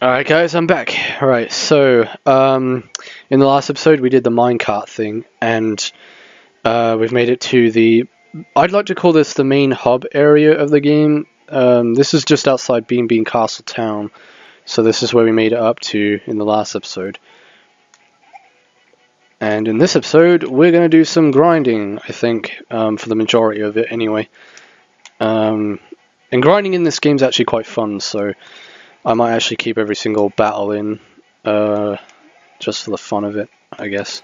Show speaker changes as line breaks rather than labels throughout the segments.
Alright guys, I'm back. Alright, so in the last episode we did the minecart thing and we've made it to the, I'd like to call this the main hub area of the game. This is just outside Beanbean Castle Town, so this is where we made it up to in the last episode. And in this episode we're going to do some grinding, I think, for the majority of it anyway. And grinding in this game is actually quite fun, so I might actually keep every single battle in, just for the fun of it, I guess.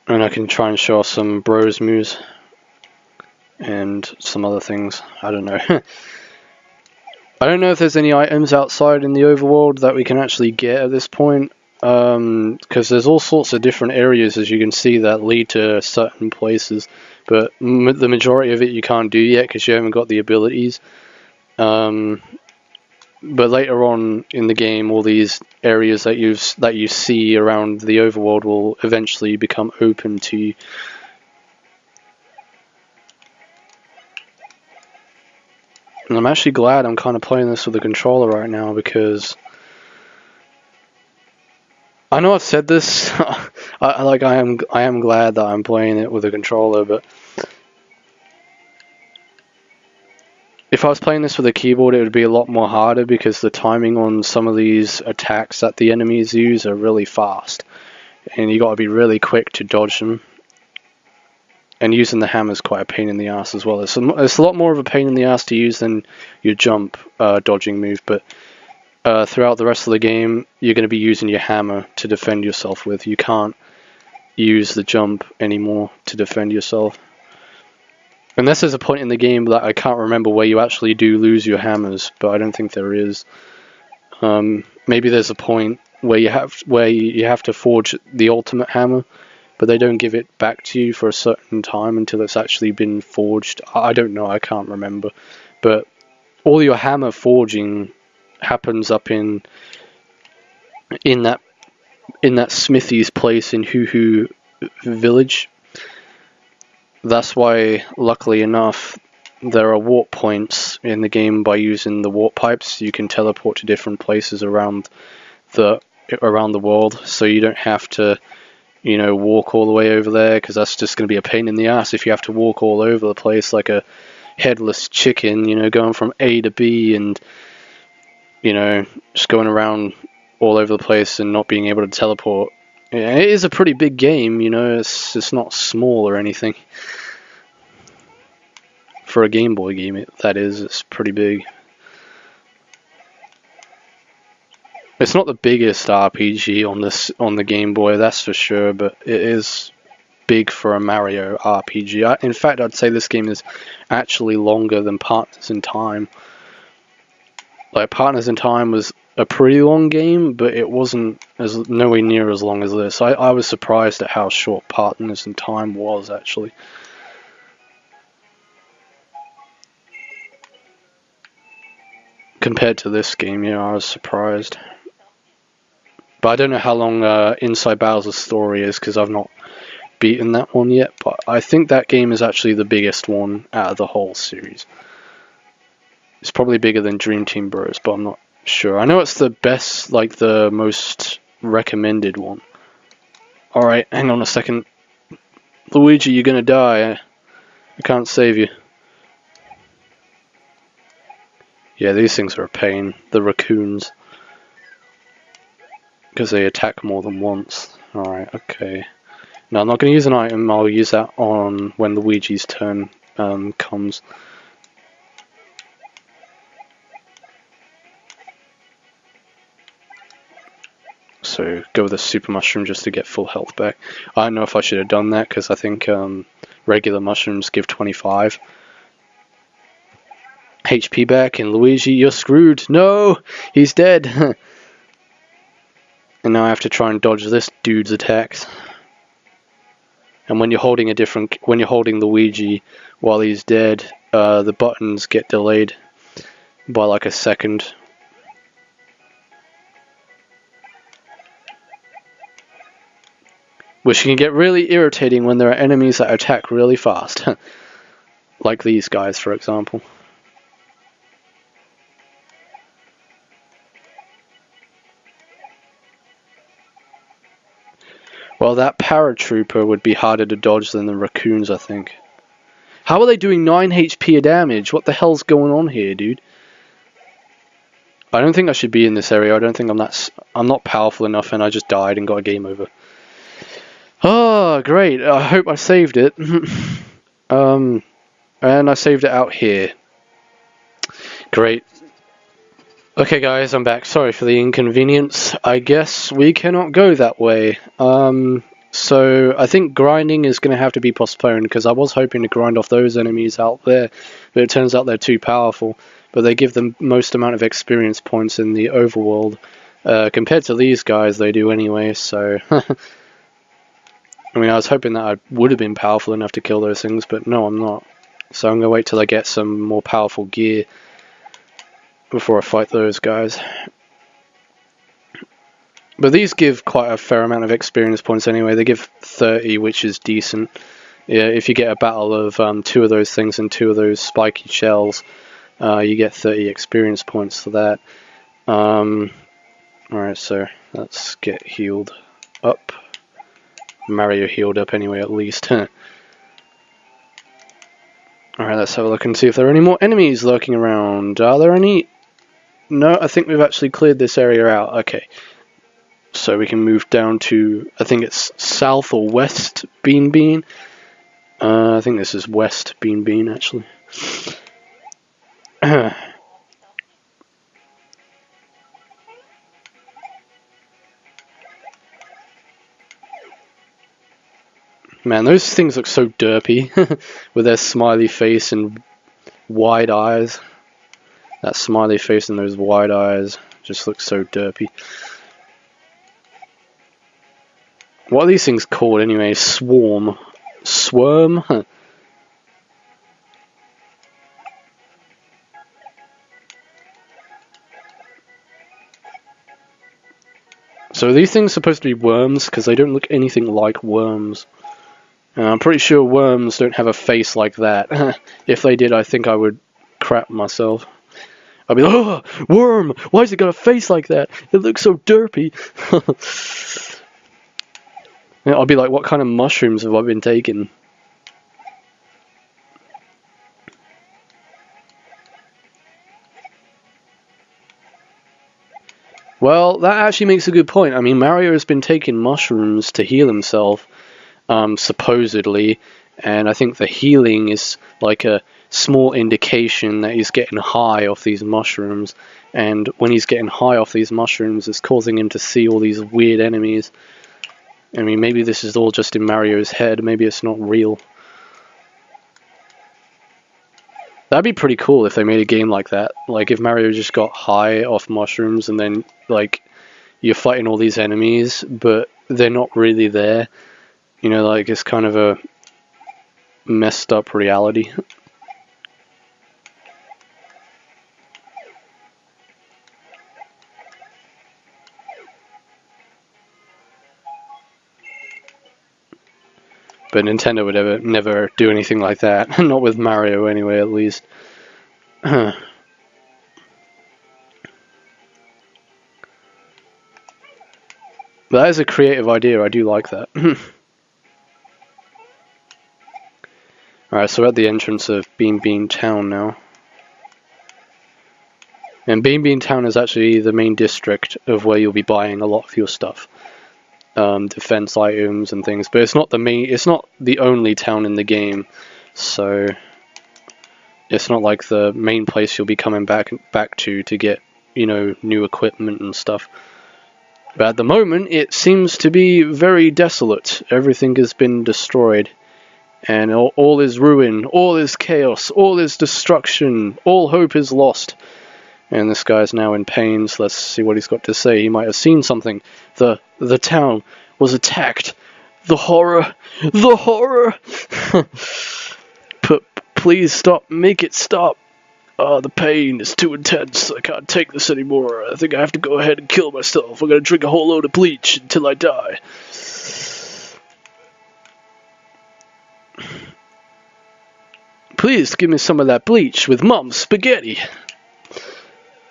And I can try and show off some bros moves and some other things. I don't know. I don't know if there's any items outside in the overworld that we can actually get at this point, because there's all sorts of different areas, as you can see, that lead to certain places, but the majority of it you can't do yet because you haven't got the abilities. But later on in the game, all these areas that you see around the overworld will eventually become open to you. And I'm actually glad I'm kind of playing this with a controller right now, because I know I've said this. I am glad that I'm playing it with a controller, but if I was playing this with a keyboard, it would be a lot more harder, because the timing on some of these attacks that the enemies use are really fast, and you got to be really quick to dodge them. And using the hammer is quite a pain in the ass as well. It's a lot more of a pain in the ass to use than your jump dodging move, but throughout the rest of the game, you're going to be using your hammer to defend yourself with. You can't use the jump anymore to defend yourself. Unless there's a point in the game that I can't remember where you actually do lose your hammers, but I don't think there is. Maybe there's a point where you have to forge the ultimate hammer, but they don't give it back to you for a certain time until it's actually been forged. I don't know, I can't remember. But all your hammer forging happens up in that smithy's place in Hoo village. That's why, luckily enough, there are warp points in the game. By using the warp pipes, you can teleport to different places around the world, so you don't have to, walk all the way over there, because that's just going to be a pain in the ass if you have to walk all over the place like a headless chicken, going from A to B and, just going around all over the place and not being able to teleport. Yeah, it is a pretty big game, it's not small or anything. For a Game Boy game, it's pretty big. It's not the biggest RPG on the Game Boy, that's for sure, but it is big for a Mario RPG. In fact, I'd say this game is actually longer than Partners in Time. Like, Partners in Time was a pretty long game, but it wasn't nowhere near as long as this. I was surprised at how short Partners in Time was, actually. Compared to this game, I was surprised. But I don't know how long Inside Bowser's Story is, because I've not beaten that one yet, but I think that game is actually the biggest one out of the whole series. It's probably bigger than Dream Team Bros, but I'm not sure. I know it's the best, like the most recommended one. Alright, hang on a second. Luigi, you're gonna die. I can't save you. Yeah, these things are a pain. The raccoons. Because they attack more than once. Alright, okay. No, I'm not going to use an item. I'll use that on when Luigi's turn comes. So go with a super mushroom just to get full health back. I don't know if I should have done that, because I think regular mushrooms give 25 HP back, and Luigi, you're screwed. No, he's dead. And now I have to try and dodge this dude's attacks. And when you're holding Luigi while he's dead, the buttons get delayed by like a second. Which can get really irritating when there are enemies that attack really fast. Like these guys, for example. Well, that paratrooper would be harder to dodge than the raccoons, I think. How are they doing 9 HP of damage? What the hell's going on here, dude? I don't think I should be in this area. I don't think I'm not powerful enough, and I just died and got a game over. Oh, great. I hope I saved it. And I saved it out here. Great. Okay guys, I'm back. Sorry for the inconvenience. I guess we cannot go that way. So I think grinding is going to have to be postponed, because I was hoping to grind off those enemies out there, but it turns out they're too powerful. But they give the most amount of experience points in the overworld. Compared to these guys, they do anyway, so... I mean, I was hoping that I would have been powerful enough to kill those things, but no, I'm not. So I'm going to wait till I get some more powerful gear before I fight those guys. But these give quite a fair amount of experience points anyway. They give 30, which is decent. Yeah, if you get a battle of 2 of those things and 2 of those spiky shells, you get 30 experience points for that. Alright, so let's get healed up. Mario healed up anyway, at least. Alright, let's have a look and see if there are any more enemies lurking around. Are there any? No, I think we've actually cleared this area out. Okay. So we can move down to, I think it's south or west Beanbean. I think this is west Beanbean, actually. Man, those things look so derpy, with their smiley face and wide eyes. That smiley face and those wide eyes just look so derpy. What are these things called anyway? Swarm? Swarm? Huh. So are these things supposed to be worms? Because they don't look anything like worms. I'm pretty sure worms don't have a face like that. If they did, I think I would crap myself. I'd be like, oh, worm! Why has it got a face like that? It looks so derpy. I'd be like, what kind of mushrooms have I been taking? Well, that actually makes a good point. I mean, Mario has been taking mushrooms to heal himself, supposedly, and I think the healing is like a small indication that he's getting high off these mushrooms, and when he's getting high off these mushrooms, it's causing him to see all these weird enemies. I mean, maybe this is all just in Mario's head, maybe it's not real. That'd be pretty cool if they made a game like that. Like, if Mario just got high off mushrooms and then, like, you're fighting all these enemies, but they're not really there. You know, like, it's kind of a messed up reality. But Nintendo would never do anything like that. Not with Mario anyway, at least. But that is a creative idea, I do like that. Alright, so we're at the entrance of Beanbean Town now. And Beanbean Town is actually the main district of where you'll be buying a lot of your stuff. Defense items and things, but it's not the only town in the game, so it's not like the main place you'll be coming back to get, you know, new equipment and stuff. But at the moment, it seems to be very desolate. Everything has been destroyed, and all is ruin, all is chaos, all is destruction, all hope is lost. And this guy's now in pain, so let's see what he's got to say. He might have seen something. The town was attacked. The horror! The horror! Please stop. Make it stop. Oh, the pain is too intense. I can't take this anymore. I think I have to go ahead and kill myself. I'm gonna drink a whole load of bleach until I die. Please give me some of that bleach with Mom's spaghetti.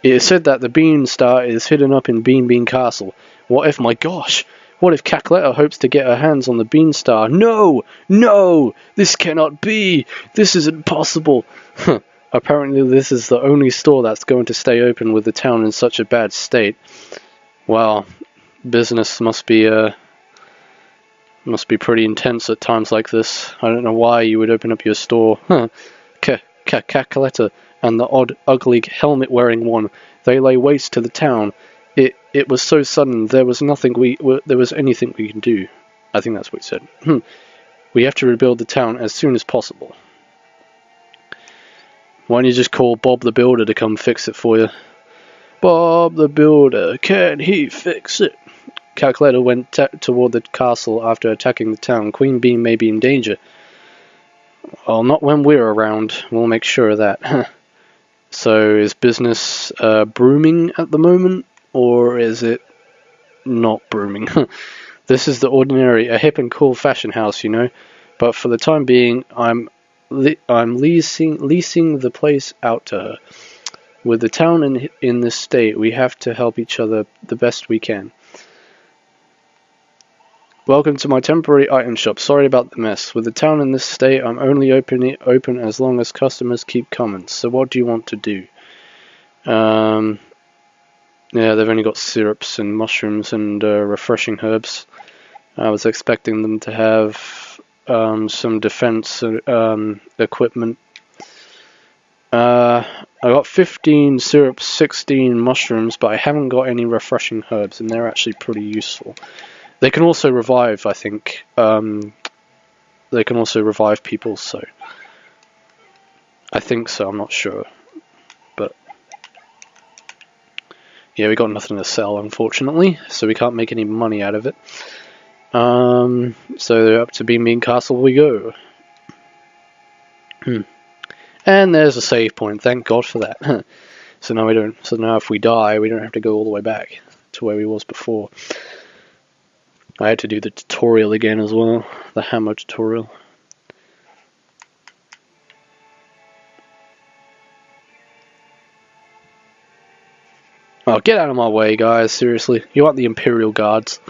It is said that the Bean Star is hidden up in Beanbean Castle. What if, my gosh, What if Cackletta hopes to get her hands on the Beanstar? No! No! This cannot be! This is impossible! Apparently this is the only store that's going to stay open with the town in such a bad state. Wow. Business must be pretty intense at times like this. I don't know why you would open up your store. Cackletta and the odd, ugly, helmet-wearing one. They lay waste to the town. It was so sudden. There was anything we can do. I think that's what he said. We have to rebuild the town as soon as possible. Why don't you just call Bob the Builder to come fix it for you? Bob the Builder, can he fix it? Cackletta went toward the castle after attacking the town. Queen Bee may be in danger. Well, not when we're around. We'll make sure of that. So, is business booming at the moment, or is it not booming? This is the ordinary, a hip and cool fashion house, you know. But for the time being, I'm leasing the place out to her. With the town in this state, we have to help each other the best we can. Welcome to my temporary item shop. Sorry about the mess. With the town in this state, I'm only open as long as customers keep coming. So what do you want to do? Yeah, they've only got syrups and mushrooms and refreshing herbs. I was expecting them to have some defense equipment. I got 15 syrups, 16 mushrooms, but I haven't got any refreshing herbs, and they're actually pretty useful. They can also revive, I think. They can also revive people, so I think so, I'm not sure. But yeah, we got nothing to sell, unfortunately, so we can't make any money out of it. So up to Beanbean Castle we go. And there's a save point, thank God for that. So now if we die, we don't have to go all the way back to where we was before. I had to do the tutorial again as well, the hammer tutorial. Oh, get out of my way, guys, seriously. You aren't the Imperial Guards.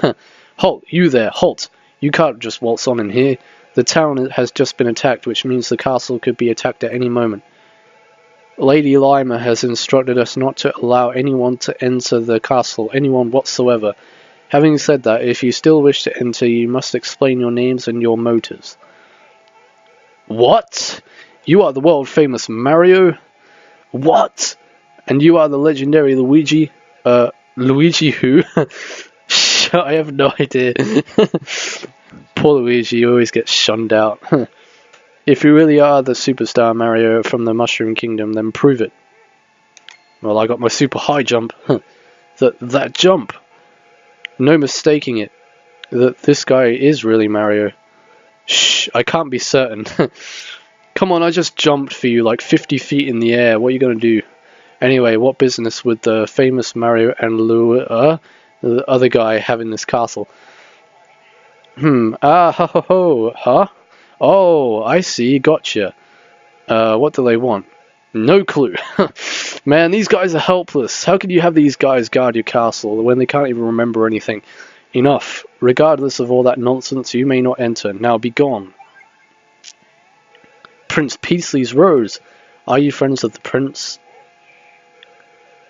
Halt, you there, halt. You can't just waltz on in here. The town has just been attacked, which means the castle could be attacked at any moment. Lady Lima has instructed us not to allow anyone to enter the castle, anyone whatsoever. Having said that, if you still wish to enter, you must explain your names and your motives. What? You are the world-famous Mario? What? And you are the legendary Luigi? Luigi who? I have no idea. Poor Luigi, you always get shunned out. If you really are the superstar Mario from the Mushroom Kingdom, then prove it. Well, I got my super high jump. That jump! No mistaking it. That this guy is really Mario. Shh, I can't be certain. Come on, I just jumped for you like 50 feet in the air. What are you going to do? Anyway, what business would the famous Mario and the other guy have in this castle? Huh? Oh, I see, gotcha. What do they want? No clue. Man, these guys are helpless. How can you have these guys guard your castle when they can't even remember anything? Enough. Regardless of all that nonsense, you may not enter. Now be gone. Prince Peasley's Rose. Are you friends with the prince?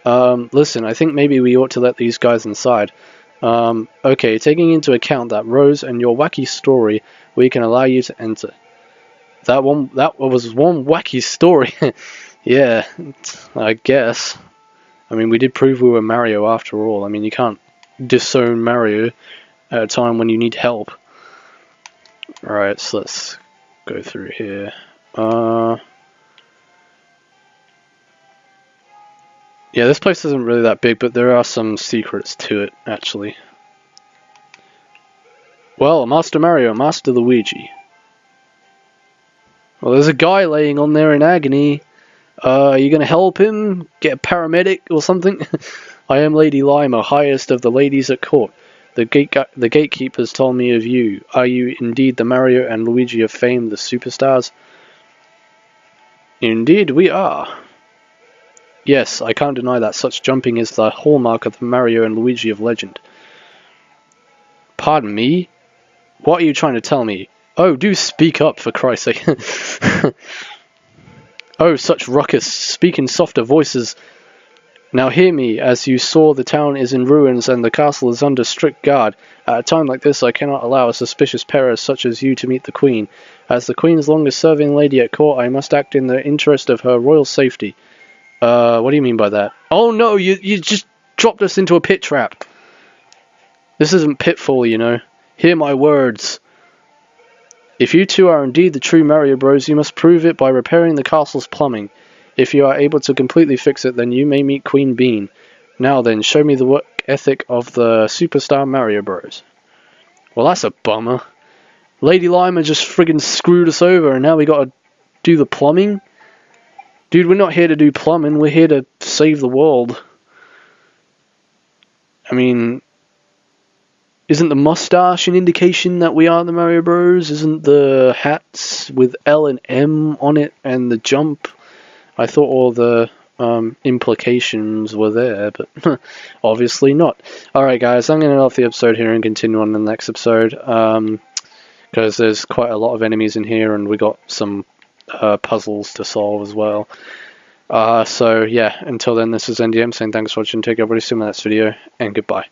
Listen, I think maybe we ought to let these guys inside. Okay, taking into account that Rose and your wacky story, we can allow you to enter. That was one wacky story. Yeah, I guess. I mean, we did prove we were Mario after all. I mean, you can't disown Mario at a time when you need help. Alright, so let's go through here. Yeah, this place isn't really that big, but there are some secrets to it, actually. Well, Master Mario, Master Luigi. Well, there's a guy laying on there in agony. Are you gonna help him? Get a paramedic or something? I am Lady Lima, highest of the ladies at court. The gatekeepers told me of you. Are you indeed the Mario and Luigi of fame, the superstars? Indeed we are. Yes, I can't deny that such jumping is the hallmark of the Mario and Luigi of legend. Pardon me? What are you trying to tell me? Oh, do speak up, for Christ's sake. Oh, such ruckus, speak in softer voices. Now hear me, as you saw, the town is in ruins and the castle is under strict guard. At a time like this, I cannot allow a suspicious pair such as you to meet the Queen. As the Queen's longest-serving lady at court, I must act in the interest of her royal safety. What do you mean by that? Oh no, you just dropped us into a pit trap. This isn't Pitfall, you know. Hear my words. If you two are indeed the true Mario Bros, you must prove it by repairing the castle's plumbing. If you are able to completely fix it, then you may meet Queen Bean. Now then, show me the work ethic of the Superstar Mario Bros. Well, that's a bummer. Lady Lima just friggin' screwed us over, and now we gotta do the plumbing? Dude, we're not here to do plumbing, we're here to save the world. I mean, isn't the mustache an indication that we are the Mario Bros? Isn't the hats with L and M on it and the jump? I thought all the implications were there, but obviously not. Alright guys, I'm going to end off the episode here and continue on in the next episode, because there's quite a lot of enemies in here and we got some puzzles to solve as well. So yeah, until then, this is NDM saying thanks for watching, take everybody, see you in the next video, and goodbye.